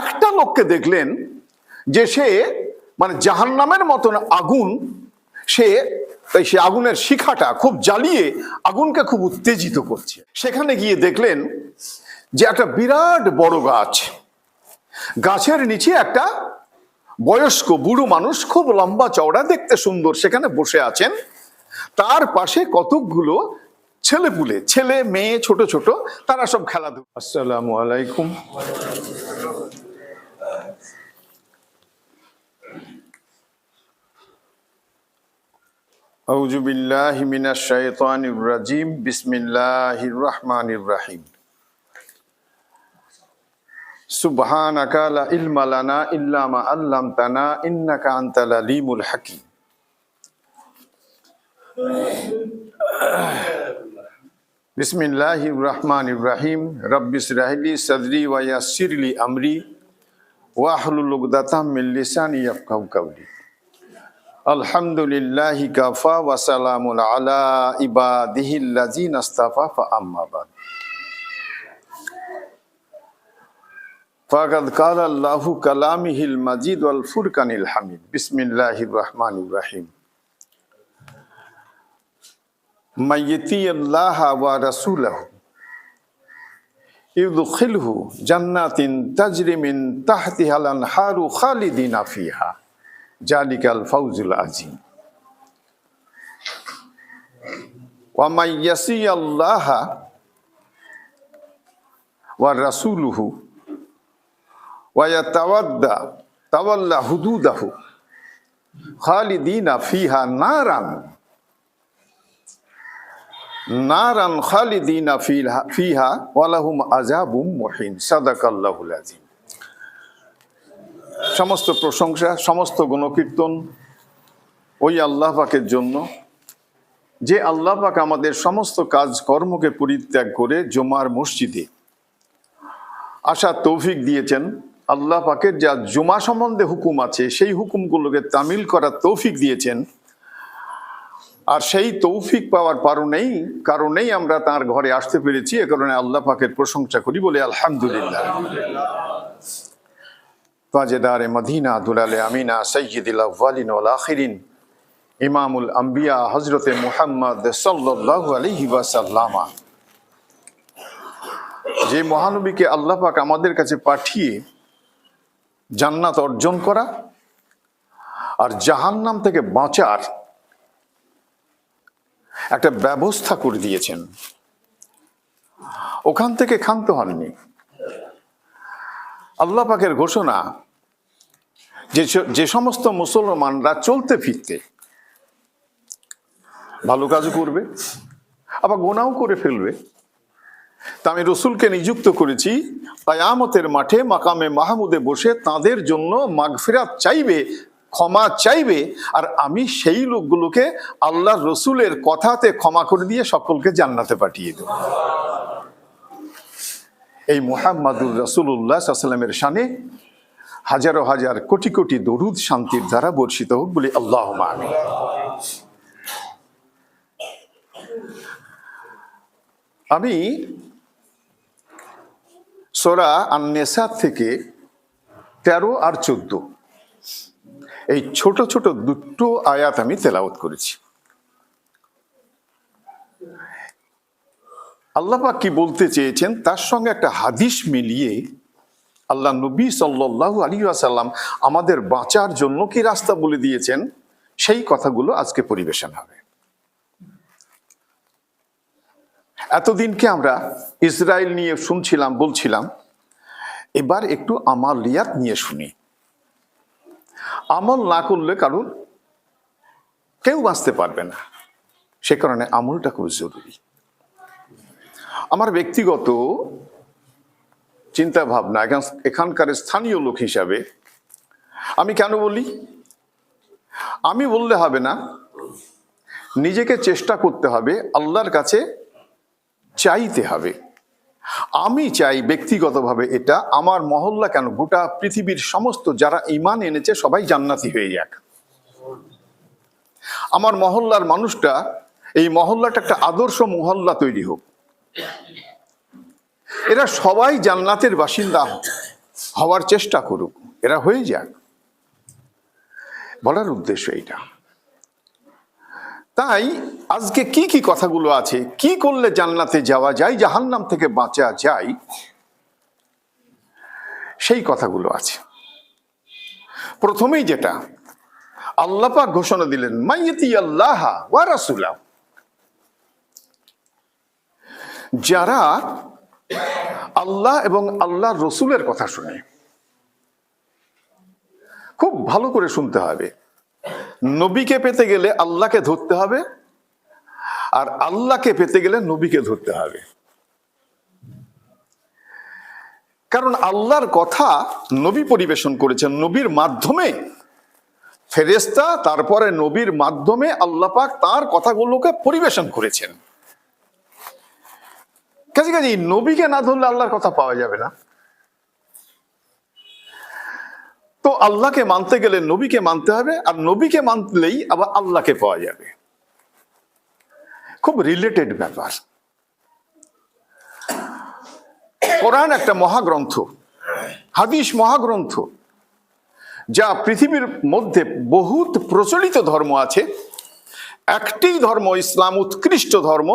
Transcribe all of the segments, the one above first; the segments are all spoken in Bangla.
একটা লোককে দেখলেন যে সে মানে জাহান্নামের মতন আগুন, সে আগুনের শিখাটা খুব জ্বালিয়ে আগুনকে খুব উত্তেজিত করছে। সেখানে গিয়ে দেখলেন যে একটা বিরাট বড় গাছ, গাছের নিচে একটা বয়স্ক বুড়ো মানুষ, খুব লম্বা চওড়া, দেখতে সুন্দর, সেখানে বসে আছেন। তার পাশে কতকগুলো ছেলেপুলে, ছেলে মেয়ে, ছোট ছোট, তারা সব খেলাধুলা। আসসালামু আলাইকুম। আউযু বিল্লাহি মিনাশ শাইতানির রাজিম। বিসমিল্লাহির রহমানির রহিম। সুবহানাকা লা ইলমা লানা ইল্লা মা আল্লামতানা ইন্নাকা আনতাল আলিমুল হাকিম। বিসমিল্লাহির রহমানির রহিম। রব্বিশ রাহলি সাদরি ওয়া ইয়াসসিরলি আমরি ওয়াহলুল উকদাতাম মিন লিসানি ইয়াফকাহু কাওলি। আলহামদুলিল্লাহি কাফা ওয়া সালামুন আলা ইবাদিহিল্লাযিনা ইসতাফা ফা আম্মা বাদ। ফাকাদ ক্বালা আল্লাহু কালামিহিল মাজিদ ওয়াল ফুরকানিল হামিদ। বিসমিল্লাহির রহমানির রহিম। মাইয়াতিল্লাহা ওয়া রাসূলাহু ইউদখিলহু জান্নাতিন তাজরি মিন তাহতিহাল আনহারু খালিদিনা ফিহা জালিকাল ফাউজুল আযীম। ওয়া মাইয়াসিয়াল্লাহা ওয়া রাসূলুহু ওয়া ইয়াতাওয়াল্লা হুদুদাহু খালিদিনা ফিহা নারান খালিদিনা ফিহা ওয়া লাহুম আযাবুম মুহিন। সাদাকাল্লাহুল আযীম। সমস্ত প্রশংসা, সমস্ত গুণকীর্তন ওই আল্লাহ পাকের জন্য, যে আল্লাহ পাক আমাদের সমস্ত কাজ কর্মকে পরিত্যাগ করে জুমার মসজিদে আসার তৌফিক দিয়েছেন। আল্লাহ পাকের যা জুমা সম্বন্ধে হুকুম আছে সেই হুকুমগুলোকে তামিল করার তৌফিক দিয়েছেন। আর সেই তৌফিক পাওয়ার কারণেই আমরা তার ঘরে আসতে পেরেছি। এ কারণে আল্লাহ পাকের প্রশংসা করি, বলে আলহামদুলিল্লাহ। তাজেদারে মদিনা দুলালে আমিনা সৈয়দুল আউয়ালিন ওয়াল আখিরিন ইমামুল আম্বিয়া হযরতে মুহাম্মদ সাল্লাল্লাহু আলাইহি ওয়াসাল্লাম, যে মহানবীকে আল্লাহ পাক আমাদের কাছে পাঠিয়ে জান্নাত অর্জন করা আর জাহান্নাম থেকে বাঁচার একটা ব্যবস্থা করে দিয়েছেন, ওখান থেকে ক্ষান্ত হননি। আল্লাহ পাকের ঘোষণা যে সমস্ত মুসলমানরা চলতে ফিরতে ভালো কাজও করবে আবার গুনাহও করে ফেলবে, তা আমি রসুলকে নিযুক্ত করেছি কিয়ামতের মাঠে মাকামে মাহমুদে বসে তাদের জন্য মাগফিরাত চাইবে, ক্ষমা চাইবে, আর আমি সেই লোকগুলোকে আল্লাহর রসুলের কথাতে ক্ষমা করে দিয়ে সকলকে জান্নাতে পাঠিয়ে দেব। এই মুহাম্মাদুর রাসূলুল্লাহ সাল্লাল্লাহু আলাইহি ওয়াসাল্লামের শানে হাজারো হাজার কোটি কোটি দরুদ শান্তির ধারা বর্ষিত হোক, বলি আল্লাহুম্মা আমিন। আমি সূরা আন-নিসা থেকে 13 আর 14 এই ছোট ছোট দুটো আয়াত আমি তেলাওয়াত করেছি। আল্লাহ পাক কি বলতে চেয়েছেন তার সঙ্গে একটা হাদিস মিলিয়ে আল্লাহ নবী সাল্লাল্লাহু আলাইহি ওয়াসাল্লাম আমাদের বাঁচার জন্য কি রাস্তা বলে দিয়েছেন, সেই কথাগুলো আজকে পরিবেশন হবে। এতদিনকে আমরা ইসরায়েল নিয়ে বলছিলাম, এবার একটু আমালিয়াত নিয়ে শুনি। আমল না করলে কারণ কেউ বাঁচতে পারবে না, সে কারণে আমলটা খুব জরুরি। আমার ব্যক্তিগত চিন্তা ভাবনা এখানকার স্থানীয় লোক হিসাবে আমি কেন বলি, আমি বললে হবে না, নিজেকে চেষ্টা করতে হবে, আল্লাহর কাছে চাইতে হবে। আমি চাই ব্যক্তিগতভাবে এটা আমার মহল্লা কেন গোটা পৃথিবীর সমস্ত যারা ঈমান এনেছে সবাই জান্নাতি হয়ে যাক। আমার মহল্লার মানুষটা, এই মহল্লাটা একটা আদর্শ মহল্লা তৈরি হোক, এরা সবাই জান্নাতের বাসিন্দা হওয়ার চেষ্টা করুক, এরা হয়ে যাক, বলার উদ্দেশ্য এইটা। তাই আজকে কি কি কথাগুলো আছে, কি করলে জান্নাতে যাওয়া যায়, জাহান্নাম থেকে বাঁচা যায়, সেই কথাগুলো আছে। প্রথমেই যেটা আল্লাহ পাক ঘোষণা দিলেন, মাইয়াতি আল্লাহ ওয়া রাসূলা, যারা আল্লাহ এবং আল্লাহর রসুলের কথা শুনে। খুব ভালো করে শুনতে হবে, নবীকে পেতে গেলে আল্লাহকে ধরতে হবে, আর আল্লাহকে পেতে গেলে নবীকে ধরতে হবে। কারণ আল্লাহর কথা নবী পরিবেশন করেছেন, নবীর মাধ্যমে ফেরেশতা, তারপরে নবীর মাধ্যমে আল্লাহ পাক তার কথাগুলোকে পরিবেশন করেছেন। কাজে কাজে নবীকে না ধরলে আল্লাহর কথা পাওয়া যাবে না। তো আল্লাহকে মানতে গেলে নবীকে মানতে হবে, আর নবীকে মানলেই আবার আল্লাহকে পাওয়া যাবে। খুব রিলেটেড ব্যাপার। কোরআন একটা মহাগ্রন্থ, হাদিস মহাগ্রন্থ, যা পৃথিবীর মধ্যে বহুত প্রচলিত ধর্ম আছে। একটি ধর্ম ইসলাম, উৎকৃষ্ট ধর্ম,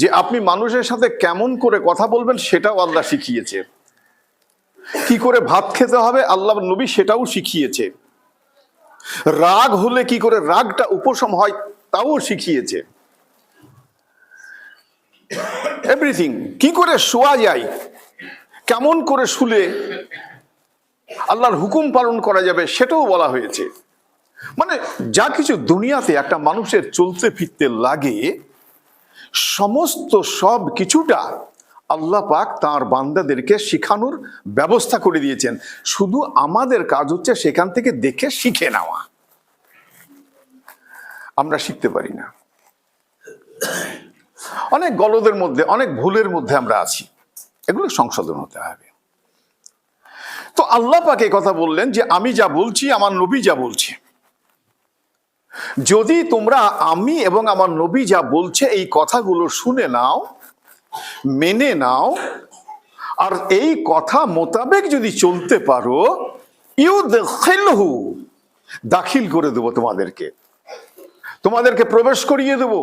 যে আপনি মানুষের সাথে কেমন করে কথা বলবেন সেটাও আল্লাহ শিখিয়েছে, কি করে ভাত খেতে হবে আল্লাহ নবী সেটাও শিখিয়েছে, রাগ হলে কি করে রাগটা উপশম হয় তাও শিখিয়েছে, এভরিথিং। কি করে শোয়া যায়, কেমন করে শুলে আল্লাহর হুকুম পালন করা যাবে সেটাও বলা হয়েছে। মানে যা কিছু দুনিয়াতে একটা মানুষের চলতে ফিরতে লাগে, সমস্ত সব কিছুটা আল্লাহ পাক তাঁর বান্দাদেরকে শিখানোর ব্যবস্থা করে দিয়েছেন। শুধু আমাদের কাজ হচ্ছে সেখান থেকে দেখে শিখে নেওয়া। আমরা শিখতে পারি না, অনেক গলদের মধ্যে, অনেক ভুলের মধ্যে আমরা আছি, এগুলো সংশোধন হতে হবে। তো আল্লাহ পাক এই কথা বললেন যে আমি যা বলছি, আমার নবী যা বলছে, যদি তোমরা আমি এবং আমার নবী যা বলছে এই কথাগুলো শুনে নাও, মেনে নাও, আর এই কথা মোতাবেক যদি চলতে পারো, ইউদখিলহু, দাখিল করে দেব তোমাদেরকে, তোমাদেরকে প্রবেশ করিয়ে দেব।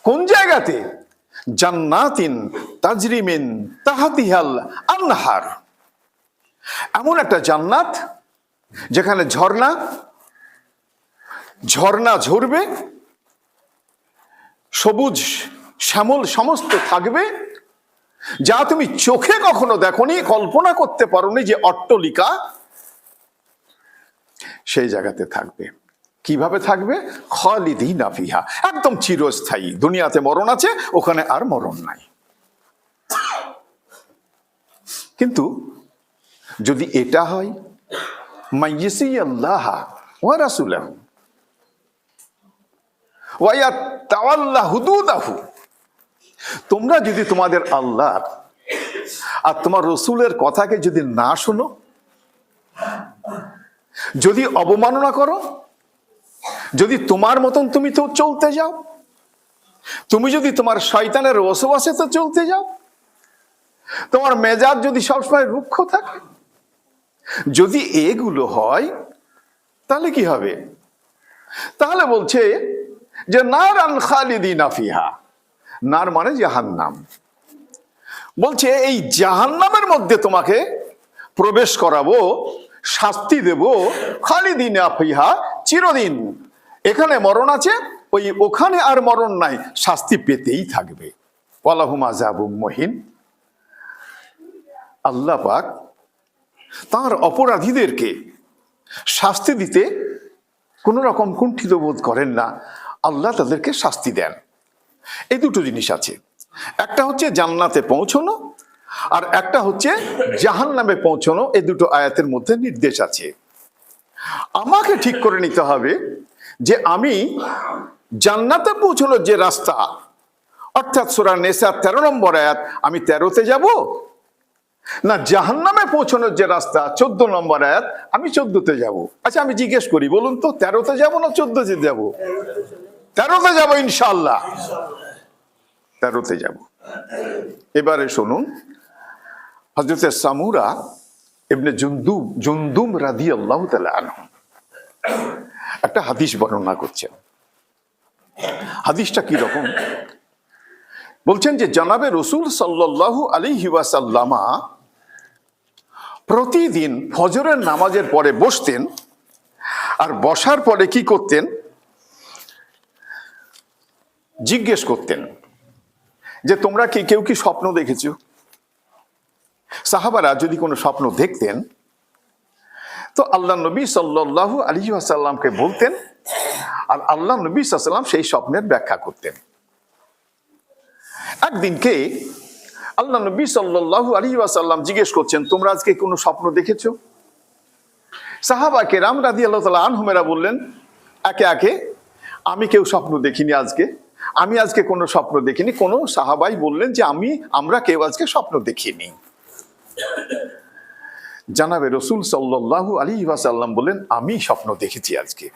কোন জায়গাতে? জান্নাতিন তাজরি মিন তাহতিহাল আনহার, এমন একটা জান্নাত যেখানে ঝর্ণা ঝর্ণা ঝরবে, সবুজ শ্যামল সমস্ত থাকবে, যা তুমি চোখে কখনো দেখোনি, কল্পনা করতে পারোনি যে অট্টালিকা সেই জায়গাতে থাকবে। কিভাবে থাকবে? খালিদিনা ফিহা, একদম চিরস্থায়ী। দুনিয়াতে মরণ আছে, ওখানে আর মরণ নাই। কিন্তু যদি এটা হয়, মাইয়াসি আল্লাহ ওয়া রাসূলাহু ওয়া ইয়াতাওয়াল্লা হুদুদাহু, তোমরা যদি তোমাদের আল্লাহ আর তোমার রসুলের কথাকে যদি না শোনো, যদি অবমাননা করো, যদি তোমার মতন তুমি তো চলতে যাও, তুমি যদি তোমার শয়তানের ওয়াসওয়াসে তো চলতে যাও, তোমার মেজাজ যদি সবসময় রুক্ষ থাকে, যদি এগুলো হয়, তাহলে কি হবে? তাহলে বলছে যে নারান খালিদিনা ফিহা, নার মানে জাহান্নাম। বলছে এই জাহান্নামের মধ্যে তোমাকে প্রবেশ করাবো, শাস্তি দেব, খালিদিনা ফিহা, চিরদিন। এখানে মরণ আছে, ওখানে আর মরণ নাই, শাস্তি পেতেই থাকবে। ওয়ালাহুম আযাবুম মুহিন। আল্লাহ পাক তার অপরাধীদেরকে শাস্তি দিতে কোন রকম কুণ্ঠিত বোধ করেন না, আল্লাহ তাদেরকে শাস্তি দেন। এই দুটো জিনিস আছে, একটা হচ্ছে জান্নাতে পৌঁছানো, আর একটা হচ্ছে জাহান্নামে পৌঁছানো। এই দুটো আয়াতের মধ্যে নির্দেশ আছে। আমাকে ঠিক করে নিতে হবে যে আমি জান্নাতে পৌঁছানোর যে রাস্তা, অর্থাৎ সূরা নিসা 13 নম্বর আয়াত, আমি 13তে যাব, না জাহান্নামে পৌঁছানোর যে রাস্তা 14 নম্বর আয়াত, আমি 14তে যাব। আচ্ছা আমি জিজ্ঞেস করি, বলুন তো 13তে যাব না 14তে যাব? 13তে যাব ইনশাআল্লাহ, 13তে যাব। এবারে শুনুন, হযরত সামুরা ইবনে জুনদুম রাদিয়াল্লাহু তাআলা আনহু একটা হাদিস বর্ণনা করছেন। হাদিসটা কি রকম? বলছেন যে জনাবে রাসূল সাল্লাল্লাহু আলাইহি ওয়াসাল্লামা প্রতিদিন ফজরের নামাজের পরে বসতেন, আর বসার পরে কি করতেন? জিজ্ঞেস করতেন যে তোমরা কি কেউ কি স্বপ্ন দেখেছো? সাহাবারা যদি কোনো স্বপ্ন দেখতেন তো আল্লাহ নবী সাল্লাল্লাহু আলাইহি ওয়াসাল্লামকে বলতেন, আর আল্লাহ নবী সাল্লাল্লাহু আলাইহি ওয়াসাল্লাম সেই স্বপ্নের ব্যাখ্যা করতেন। একদিনকে আল্লাহ নবী সাল্লাল্লাহু আলাইহি ওয়াসাল্লাম জিজ্ঞেস করছেন, তোমরা আজকে কোনো স্বপ্ন দেখেছো? সাহাবা কেরাম রাদিয়াল্লাহু তাআলা আনহুমেরা বললেন একে একে, আমি কেউ স্বপ্ন দেখিনি আমি আজকে কোনো স্বপ্ন দেখিনি। কোনো সাহাবাই বললেন যে আমরা কেউ আজকে স্বপ্ন দেখিনি। জানাবে রাসূল সাল্লাল্লাহু আলাইহি ওয়াসাল্লাম বললেন, আমি স্বপ্ন দেখেছি আজকে।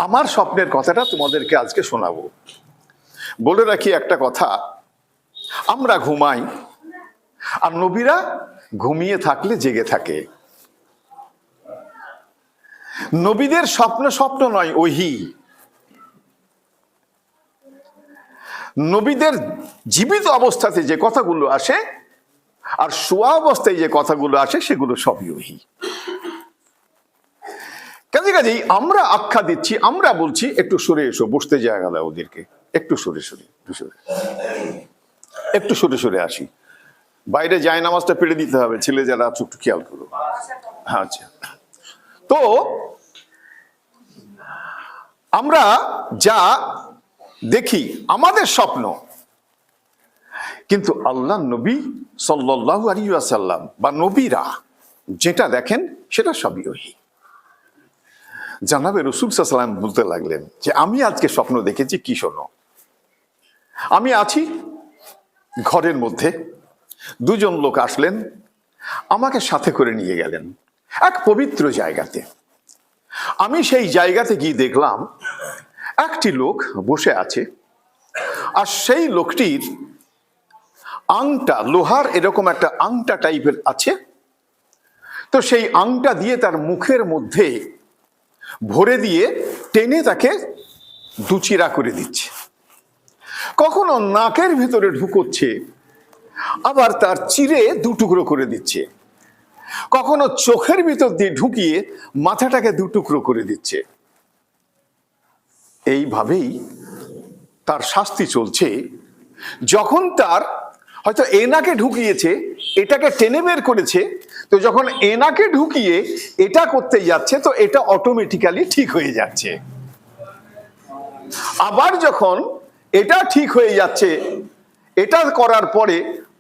আমার স্বপ্নের কথাটা তোমাদেরকে আজকে শোনাবো। বলে রাখি একটা কথা, আমরা ঘুমাই আর নবীরা ঘুমিয়ে থাকলে জেগে থাকে। নবীদের স্বপ্ন নয়, ওহী। নবীদের জীবিত অবস্থাতে যে কথাগুলো আসে আর শোয়া অবস্থায় যে কথাগুলো আসে সেগুলো সবই ওহী। কাজেই আমরা আখ্যা দিচ্ছি, আমরা বলছি একটু সরে এসো, বসতে জায়গা দাও ওদেরকে, একটু সরে সরে আসি। বাইরে যায় নামাজটা পেড়ে দিতে হবে, ছেলে যারা আছো একটু খেয়াল করো। আচ্ছা, তো আমরা যা দেখি আমাদের স্বপ্ন, কিন্তু আল্লাহ নবী সাল্লাল্লাহু আলাইহি ওয়াসাল্লাম বা নবীরা যেটা দেখেন সেটা সবই ওহী। জানাবে রাসূল সাল্লাল্লাহু আলাইহি ওয়াসাল্লাম বলতে লাগলেন যে আমি আজকে স্বপ্ন দেখেছি, কি শোনো। আমি আছি ঘরের মধ্যে, দুজন লোক আসলেন, আমাকে সাথে করে নিয়ে গেলেন এক পবিত্র জায়গাতে। আমি সেই জায়গাতে গিয়ে দেখলাম একটি লোক বসে আছে, আর সেই লোকটির আংটা লোহার এরকম একটা আংটা টাইপের আছে। তো সেই আংটা দিয়ে তার মুখের মধ্যে ভরে দিয়ে টেনে তাকে দুচিরা করে দিচ্ছে, কখনো নাকের ভিতরে ঢুকোচ্ছে, আবার তার চিরে দুটুকরো করে দিচ্ছে, কখনো চোখের ভিতর দিয়ে ঢুকিয়ে মাথাটাকে দুটুকরো করে দিচ্ছে। এইভাবেই তার শাস্তি চলছে। যখন তার হয়তো এনাকে ঢুকিয়েছে, এটাকে টেনে বের করেছে, তো যখন এনাকে ঢুকিয়ে এটা করতে যাচ্ছে তো এটা অটোমেটিক্যালি ঠিক হয়ে যাচ্ছে। আবার যখন এটা ঠিক হয়ে যাচ্ছে, এটা করার পরে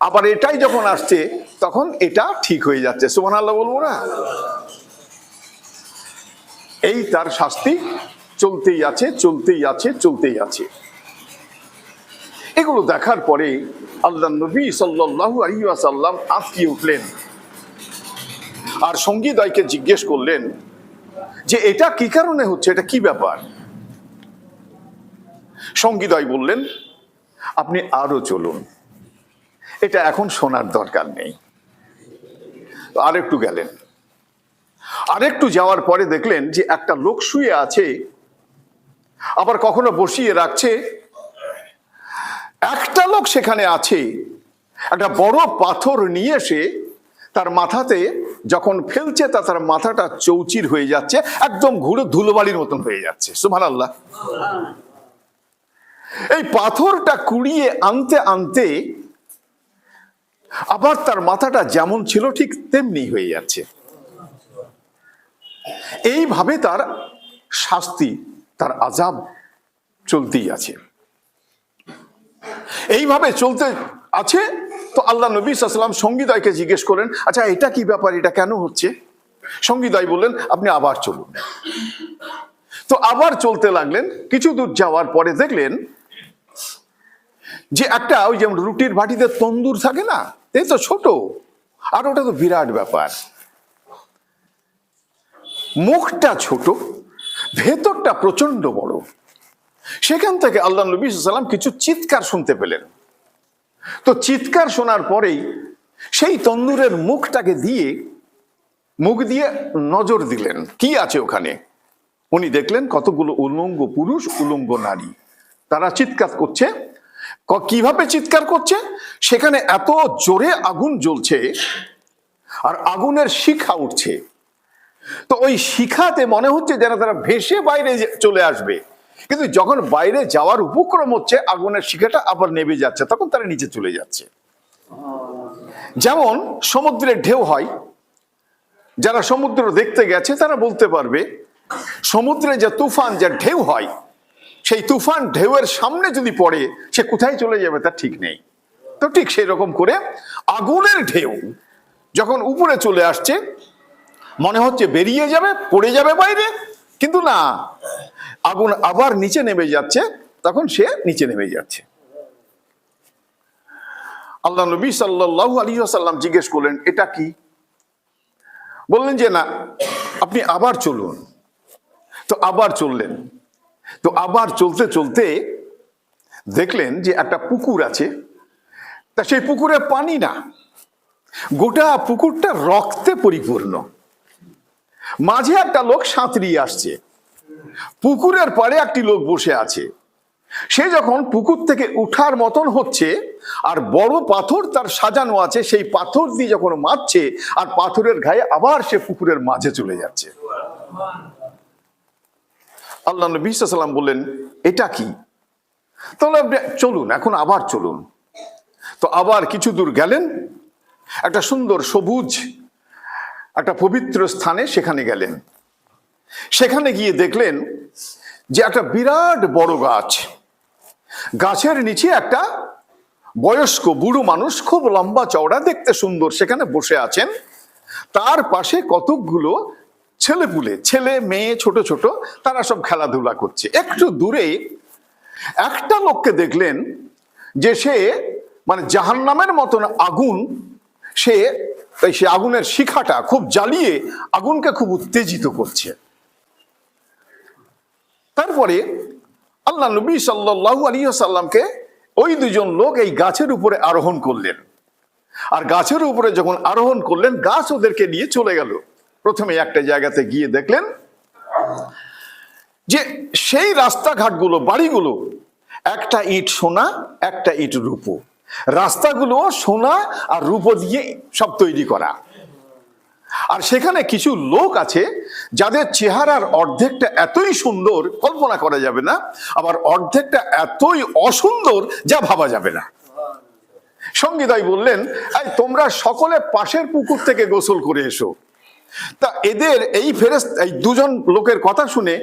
আবার এটাই যখন আসছে তখন এটা ঠিক হয়ে যাচ্ছে। সুবহানাল্লাহ বলবো না? এই তার শাস্তি চলতেই আছে। এগুলো দেখার পরে আল্লাহ নবী সাল্লাল্লাহু আলাইহি ওয়াসাল্লাম আঁতকে উঠলেন আর সঙ্গীদ্বয়কে জিজ্ঞেস করলেন যে এটা কি কারণে হচ্ছে, এটা কি ব্যাপার? সঙ্গীদ্বয় বললেন, আপনি আরো চলুন, এটা এখন শোনার দরকার নেই। আরেকটু গেলেন, আরেকটু যাওয়ার পরে দেখলেন যে একটা লোক শুয়ে আছে, আবার কখনো বসিয়ে রাখছে। একটা লোক সেখানে আছে, একটা বড় পাথর নিয়ে এসে তার মাথাতে যখন ফেলছে তার মাথাটা চৌচির হয়ে যাচ্ছে, একদম ঘুরে ধুলোবালির মতন হয়ে যাচ্ছে। সুবহানাল্লাহ। এই পাথরটা কুড়িয়ে আনতে আনতে আবার তার মাথাটা যেমন ছিল ঠিক তেমনি হয়ে যাচ্ছে। এইভাবে তার শাস্তি, তার আযাব চলতেই আছে। এইভাবে চলতে আছে। তো আল্লাহ নবী সাল্লাল্লাহু আলাইহি ওয়াসাল্লাম সঙ্গীদ্বয়কে জিজ্ঞেস করেন, আচ্ছা এটা কি ব্যাপার, এটা কেন হচ্ছে? সঙ্গীদ্বয় বললেন, আপনি আবার চলুন। তো আবার চলতে লাগলেন। কিছু দূর যাওয়ার পরে দেখলেন যে একটা ওই যেমন রুটির ভাটিতে তন্দুর থাকে না, এই তো ছোট, আর ওটা তো বিরাট ব্যাপার। মুখটা ছোট, ভেতরটা প্রচন্ড বড়। সেখান থেকে আল্লাহ নবী সাল্লাল্লাহু আলাইহি ওয়াসাল্লাম কিছু চিৎকার শুনতে পেলেন। তো চিৎকার শোনার পরেই সেই তন্দুরের মুখটাকে দিয়ে মুখ দিয়ে নজর দিলেন কি আছে ওখানে। উনি দেখলেন কতগুলো উলঙ্গ পুরুষ, উলঙ্গ নারী, তারা চিৎকার করছে। কিভাবে চিৎকার করছে? সেখানে এত জোরে আগুন জ্বলছে আর আগুনের শিখা উঠছে। তো ওই শিখাতে মনে হচ্ছে যেন তারা ভেসে বাইরে চলে আসবে, কিন্তু যখন বাইরে যাওয়ার উপক্রম হচ্ছে আগুনের শিখাটা আবার নেমে যাচ্ছে, তখন তারা নিচে চলে যাচ্ছে। যেমন সমুদ্রের ঢেউ হয়, যারা সমুদ্র দেখতে গেছে তারা বলতে পারবে সমুদ্রে যে তুফান, যে ঢেউ হয়, সেই তুফান ঢেউয়ের সামনে যদি পড়ে সে কোথায় চলে যাবে তার ঠিক নেই। তো ঠিক সেই রকম করে আগুনের ঢেউ যখন উপরে চলে আসছে মনে হচ্ছে বেরিয়ে যাবে, পড়ে যাবে বাইরে, কিন্তু না, আগুন আবার নিচে নেমে যাচ্ছে, তখন সে নিচে নেমে যাচ্ছে। আল্লাহ নবী সাল্লাল্লাহু আলাইহি ওয়াসাল্লাম জিজ্ঞেস করলেন এটা কি? বললেন যে না, আপনি আবার চলুন। তো আবার চললেন। তো আবার চলতে চলতে দেখলেন যে একটা পুকুর আছে, তা সেই পুকুরে পানি না, গোটা পুকুরটা রক্তে পরিপূর্ণ। মাঝে একটা লোক সাঁতরিয়ে আসছে, পুকুরের পাড়ে একটি লোক বসে আছে। সে যখন পুকুর থেকে উঠার মতন হচ্ছে আর বড় পাথর তার সাজানো আছে, সেই পাথর দিয়ে যখন মারছে আর পাথরের গায়ে আবার সে পুকুরের মাঝে চলে যাচ্ছে। আল্লাহ নবী সাল্লাল্লাহু আলাইহি ওয়াসাল্লাম বললেন এটা কি? তাহলে আপনি চলুন, এখন আবার চলুন। তো আবার কিছু দূর গেলেন, একটা সুন্দর সবুজ একটা পবিত্র স্থানে সেখানে গেলেন। সেখানে গিয়ে দেখলেন যে একটা বিরাট বড় গাছ, গাছের নিচে একটা বয়স্ক বুড়ো মানুষ, খুব লম্বা চওড়া, দেখতে সুন্দর, সেখানে বসে আছেন। তার পাশে কতকগুলো ছেলেপুলে, ছেলে মেয়ে, ছোট ছোট, তারা সব খেলাধুলা করছে। একটু দূরে একটা লোককে দেখলেন যে সে জাহান্নামের মতন আগুন, সে আগুনের শিখাটা খুব জ্বালিয়ে আগুনকে খুব উত্তেজিত করছে। তারপরে আল্লাহ নবী সাল্লাল্লাহু আলাইহি ওয়াসাল্লামকে ওই দুজন লোক এই গাছের উপরে আরোহণ করলেন। আর গাছের উপরে যখন আরোহণ করলেন, গাছ ওদেরকে নিয়ে চলে গেল। প্রথমে একটা জায়গাতে গিয়ে দেখলেন যে সেই রাস্তাঘাটগুলো, বাড়িগুলো, একটা ইট সোনা, একটা ইট রূপো, রাস্তাগুলো সোনা আর রূপো দিয়ে সব তৈরি করা। আর সেখানে কিছু লোক আছে যাদের চেহারার অর্ধেকটা এতই সুন্দর কল্পনা করা যাবে না, আবার অর্ধেকটা এতই অসুন্দর যা ভাবা যাবে না। সঙ্গীতাই বললেন তোমরা সকলে পাশের পুকুর থেকে গোসল করে এসো। তা এদের এই এই দুজন লোকের কথা শুনে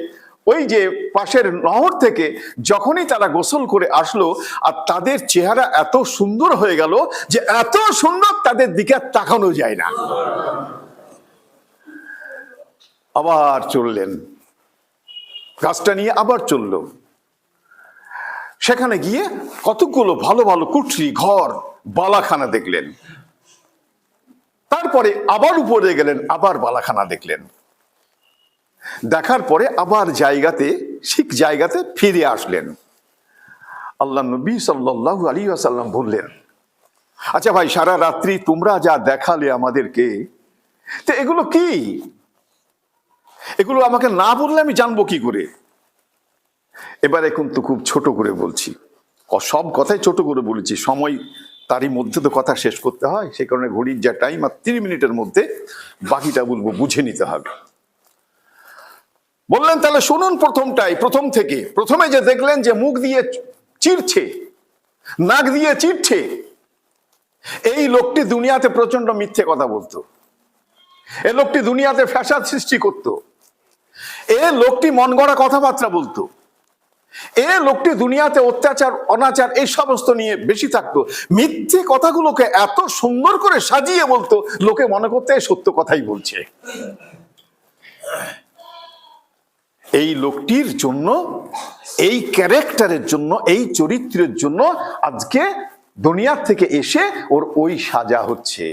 ওই যে পাশের নহর থেকে যখনই তারা গোসল করে আসলো, আর তাদের চেহারা এত সুন্দর হয়ে গেল যে এত সুন্দর তাদের দিকে তাকানো যায় না। আবার চললেন, গাছটা নিয়ে আবার চলল। সেখানে গিয়ে কতগুলো ভালো ভালো কুঠরি ঘর, বালাখানা দেখলেন। তারপরে আবার উপরে গেলেন, আবার বালাখানা দেখলেন। দেখার পরে আবার ঠিক জায়গাতে ফিরে আসলেন। আল্লাহ নবী সাল্লাল্লাহু আলাইহি ওয়াসাল্লাম বললেন আচ্ছা ভাই, সারা রাত্রি তোমরা যা দেখালে আমাদেরকে, তো এগুলো কি? এগুলো আমাকে না বললে আমি জানবো কি করে? এবারে কিন্তু খুব ছোট করে বলছি, সব কথাই ছোট করে বলেছি, সময় তারই মধ্যে তো কথা শেষ করতে হয়, সে কারণে ঘড়ির যা টাইম, আর 30 মিনিটের মধ্যে বাকিটা বলবো, বুঝে নিতে হবে। বললেন তাহলে শুনুন প্রথম থেকে। প্রথমে যে দেখলেন যে মুখ দিয়ে চিরছে, নাক দিয়ে চিরছে, এই লোকটি দুনিয়াতে প্রচন্ড মিথ্যে কথা বলতো। এই লোকটি দুনিয়াতে ফ্যাসাদ সৃষ্টি করত। এই লোকটি মন গড়া কথাবার্তা বলতো। এই লোকটি দুনিয়াতে অত্যাচার, অনাচার এই সমস্ত নিয়ে বেশি থাকতো। মিথ্যে কথাগুলোকে এত সুন্দর করে সাজিয়ে বলতো, লোকে মনে করতে সত্য কথাই বলছে। এই লোকটির জন্য, এই ক্যারেক্টারের জন্য, এই চরিত্রের জন্য আজকে দুনিয়ার থেকে এসে ওর ওই সাজা হচ্ছে।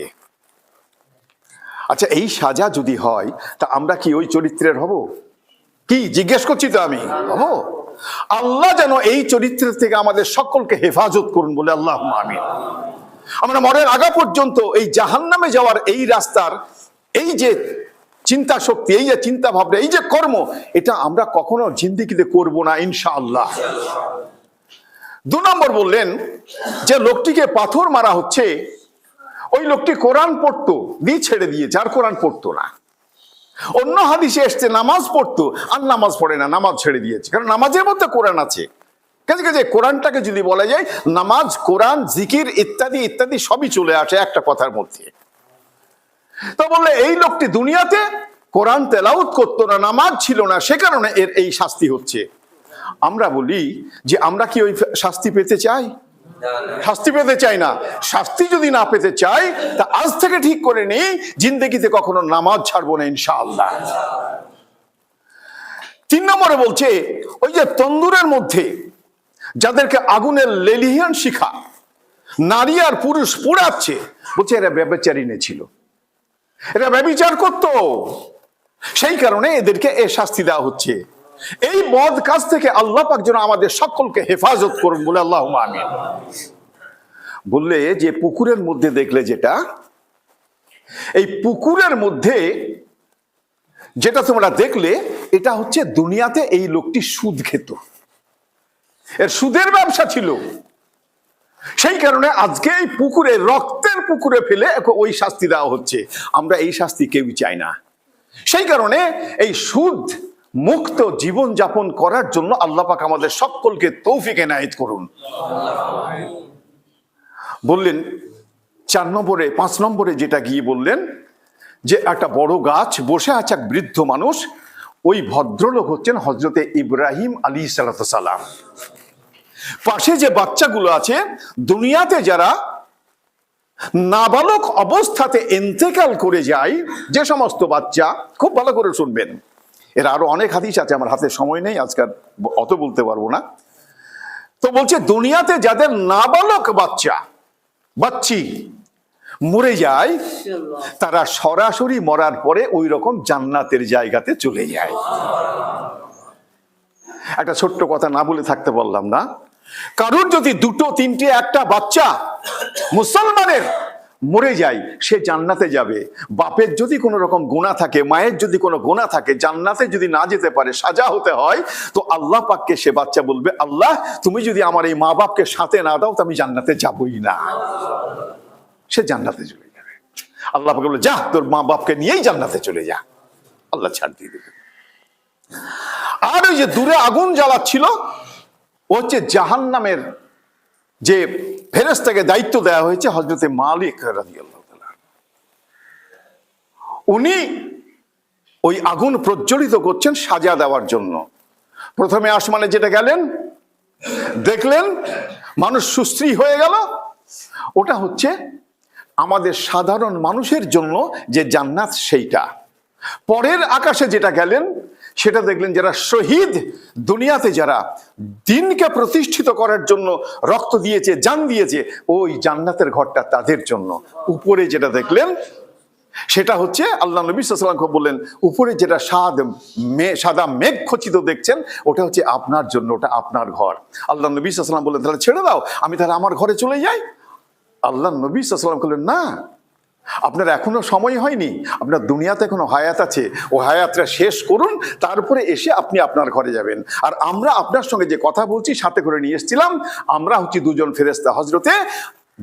আচ্ছা, এই সাজা যদি হয় তা আমরা কি ওই চরিত্রের হব? কি জিজ্ঞেস করছি তো আমি, হব? আল্লাহ যেন এই চরিত্রের থেকে আমাদের সকলকে হেফাজত করুন বলে আল্লাহুম্মা আমিন। আমরা মরার আগা পর্যন্ত এই জাহান্নামে যাওয়ার এই রাস্তার এই যে চিন্তা শক্তি, এই যে চিন্তা ভাবনা, এই যে কর্ম, এটা আমরা কখনো জিন্দেগিতে করব না ইনশাআল্লাহ। 2 নম্বর বললেন যে লোকটিকে পাথর মারা হচ্ছে, ওই লোকটি কোরআন পড়তো দিয়ে ছেড়ে দিয়েছে, আর কোরআন পড়তো না। অন্য হাদিসে এসছে নামাজ পড়তো আর নামাজ পড়ে না, নামাজ ছেড়ে দিয়েছে, কারণ নামাজের মধ্যে কোরআন আছে। কাজে কাজে কোরআনটাকে যদি বলা যায়, নামাজ, কোরআন, জিকির ইত্যাদি ইত্যাদি সবই চলে আসে একটা কথার মধ্যে। তো বললে এই লোকটি দুনিয়াতে কোরআন তেলাওয়াত করতো না, নামাজ ছিল না, সে কারণে এর এই শাস্তি হচ্ছে। আমরা বলি যে আমরা কি ওই শাস্তি পেতে চাই? শাস্তি পেতে চাই না। শাস্তি যদি না পেতে চাই, তা আজ থেকে ঠিক করে নেই জিন্দেগিতে কখনো নামাজ ছাড়বো না ইনশাআল্লাহ। 3 নম্বরে বলছে ওই যে তন্দুরের মধ্যে যাদেরকে আগুনের লেলিহান শিখা নারী আর পুরুষ পোড়াচ্ছে, বলছে এরা ব্যভিচারিণী ছিল, এরা ব্যভিচার করতো, সেই কারণে এদেরকে এ শাস্তি দেওয়া হচ্ছে। এই বদ কাজ থেকে আল্লাহ পাক যেন আমাদের সকলকে হেফাজত করুন বলে আল্লাহুম্মা আমিন। বললে যে পুকুরের মধ্যে দেখলে যেটা, এই পুকুরের মধ্যে যেটা তোমরা দেখলে, এটা হচ্ছে দুনিয়াতে এই লোকটি সুদ খেত, এর সুদের ব্যবসা ছিল, সেই কারণে আজকে এই পুকুরে, রক্তের পুকুরে ফেলে ওই শাস্তি দেওয়া হচ্ছে। আমরা এই শাস্তি কেউই চাই না। সেই কারণে এই সুদ মুক্ত জীবন যাপন করার জন্য আল্লাহ পাক আমাদের সকলকে তৌফিক এনায়েত করুন। বললেন 4 নম্বরে, 5 নম্বরে যেটা গিয়ে বললেন যে একটা বড় গাছ, বসে আছে এক বৃদ্ধ মানুষ, ওই ভদ্রলোক হচ্ছেন হযরতে ইব্রাহিম আলাইহিস সালাম। পাশে যে বাচ্চাগুলো আছে, দুনিয়াতে যারা নাবালক অবস্থাতে ইন্তেকাল করে যায়, যে সমস্ত বাচ্চা, খুব ভালো করে শুনবেন, এর আরো অনেক হাদিস আছে, আমার হাতে সময় নেই আজকে, অত বলতে পারবো না। তো বলছে দুনিয়াতে যাদের নাবালক বাচ্চি মরে যায়, তারা সরাসরি মরার পরে ওই রকম জান্নাতের জায়গাতে চলে যায়। একটা ছোট্ট কথা না বলে থাকতে পারলাম না। কারোর যদি 2, 3, 1টা বাচ্চা মুসলমানের মরে যায়, সে জান্নাতে যাবে। বাপের যদি কোনো রকম গুনাহ থাকে, মায়ের যদি কোনো গুনাহ থাকে, জান্নাতে যদি না যেতে পারে, সাজা হতে হয়, তো আল্লাহ পাককে সে বাচ্চা বলবে, আল্লাহ তুমি যদি আমার এই মা বাপকে সাথে না দাও, তো আমি জান্নাতে যাবই না। সে জান্নাতে চলে যাবে। আল্লাহ পাক বলবে, যা তোর মা বাপকে নিয়েই জান্নাতে চলে যা, আল্লাহ ছাড় দিয়ে দেবে। আর ওই যে দূরে আগুন জ্বালাচ্ছিল, ও হচ্ছে জাহান্নামের যে ফেরেশতাকে দায়িত্ব দেওয়া হয়েছে হযরতে মালিক রাদিয়াল্লাহু তাআলা। উনি ওই আগুন প্রজ্বলিত করছেন সাজা দেওয়ার জন্য। প্রথমে আসমানে যেটা গেলেন, দেখলেন মানুষ সুস্ত্রী হয়ে গেল, ওটা হচ্ছে আমাদের সাধারণ মানুষের জন্য যে জান্নাত, সেইটা। পরের আকাশে যেটা গেলেন, সেটা দেখলেন যারা শহীদ, দুনিয়াতে যারা দিনকে প্রতিষ্ঠিত করার জন্য রক্ত দিয়েছে, জান দিয়েছে, ওই জান্নাতের ঘরটা তাদের জন্য। উপরে যেটা দেখলেন, সেটা হচ্ছে আল্লাহ নবী সাল্লাল্লাহু আলাইহি ওয়াসাল্লাম বললেন, উপরে যেটা সাদা মেঘ খচিত দেখছেন, ওটা হচ্ছে আপনার জন্য, ওটা আপনার ঘর। আল্লাহ নবী সাল্লাল্লাহু আলাইহি ওয়াসাল্লাম বললেন, তাহলে ছেড়ে দাও, আমি তাহলে আমার ঘরে চলে যাই। আল্লাহ নবী সাল্লাল্লাহু আলাইহি ওয়াসাল্লাম বললেন, না, আপনার এখনো সময় হয়নি, আপনার দুনিয়াতে এখনো হায়াত আছে, ও হায়াতটা শেষ করুন, তারপরে এসে আপনি আপনার ঘরে যাবেন। আর আমরা আপনার সঙ্গে যে কথা বলছি, সাথে করে নিয়ে এসেছিলাম, আমরা হচ্ছি 2 জন ফেরেশতা, হযরতে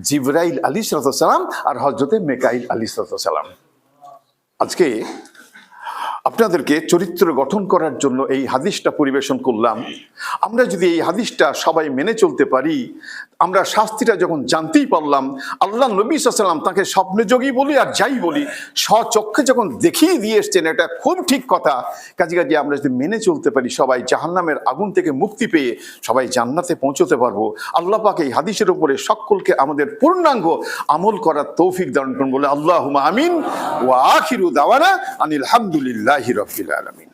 জিবরাইল আলাইহিস সালাম আর হযরতে মিকাইল আলাইহিস সালাম। আজকে আপনাদেরকে চরিত্র গঠন করার জন্য এই হাদিসটা পরিবেশন করলাম। আমরা যদি এই হাদিসটা সবাই মেনে চলতে পারি, আমরা শাস্তিটা যখন জানতেই পারলাম, আল্লাহ নবী সাল্লাল্লাহু আলাইহি ওয়াসাল্লাম তাকে স্বপ্নযোগী বলি আর যাই বলি, স্বচক্ষে যখন দেখিয়ে দিয়ে এসছেন, এটা খুব ঠিক কথা। কাজে কাজে আমরা যদি মেনে চলতে পারি, সবাই জাহান্নামের আগুন থেকে মুক্তি পেয়ে সবাই জান্নাতে পৌঁছতে পারবো। আল্লাহ পাক এই হাদিসের উপরে সকলকে আমাদের পূর্ণাঙ্গ আমল করার তৌফিক দান করুন বলে আল্লাহুম্মা আমিন। ওয়া আখিরু দাওয়ানা আনিল হামদুলিল্লাহি রাব্বিল আলামিন।